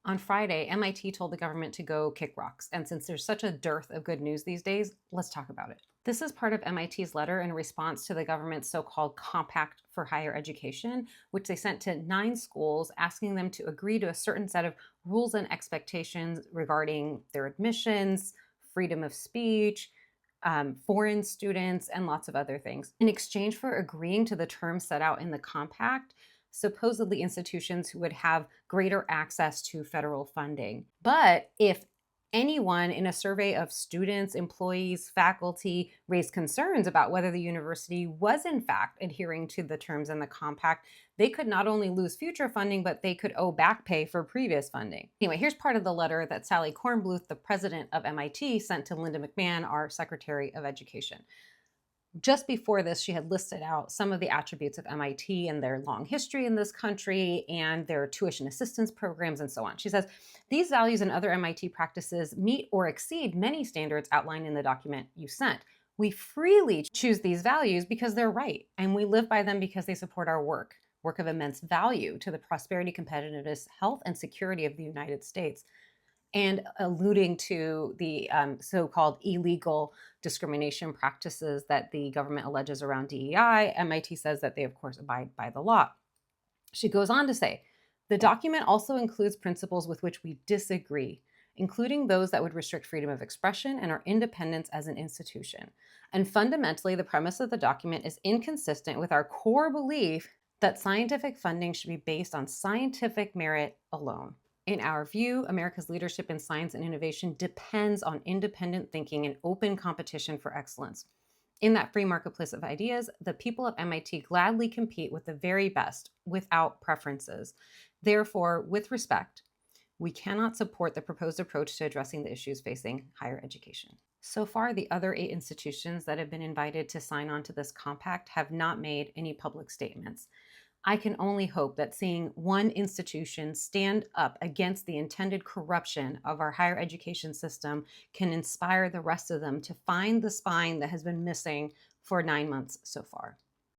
On Friday, MIT told the government to go kick rocks. And since there's such a dearth of good news these days, let's talk about it. This is part of MIT's letter in response to the government's so-called Compact for Higher Education, which they sent to 9 schools, asking them to agree to a certain set of rules and expectations regarding their admissions, freedom of speech, foreign students, and lots of other things. In exchange for agreeing to the terms set out in the compact, supposedly institutions would have greater access to federal funding. But if anyone in a survey of students, employees, faculty raised concerns about whether the university was in fact adhering to the terms in the compact, they could not only lose future funding, but they could owe back pay for previous funding. Anyway, here's part of the letter that Sally Kornbluth, the president of MIT, sent to Linda McMahon, our Secretary of Education. Just before this, she had listed out some of the attributes of MIT and their long history in this country and their tuition assistance programs and so on. She says, these values and other MIT practices meet or exceed many standards outlined in the document you sent. We freely choose these values because they're right, and we live by them because they support our work of immense value to the prosperity, competitiveness, health, and security of the United States. And alluding to the so-called illegal discrimination practices that the government alleges around DEI, MIT says that they, of course, abide by the law. She goes on to say, the document also includes principles with which we disagree, including those that would restrict freedom of expression and our independence as an institution. And fundamentally, the premise of the document is inconsistent with our core belief that scientific funding should be based on scientific merit alone. In our view, America's leadership in science and innovation depends on independent thinking and open competition for excellence. In that free marketplace of ideas, the people of MIT gladly compete with the very best without preferences. Therefore, with respect, we cannot support the proposed approach to addressing the issues facing higher education. So far, the other 8 institutions that have been invited to sign on to this compact have not made any public statements. I can only hope that seeing one institution stand up against the intended corruption of our higher education system can inspire the rest of them to find the spine that has been missing for 9 months so far.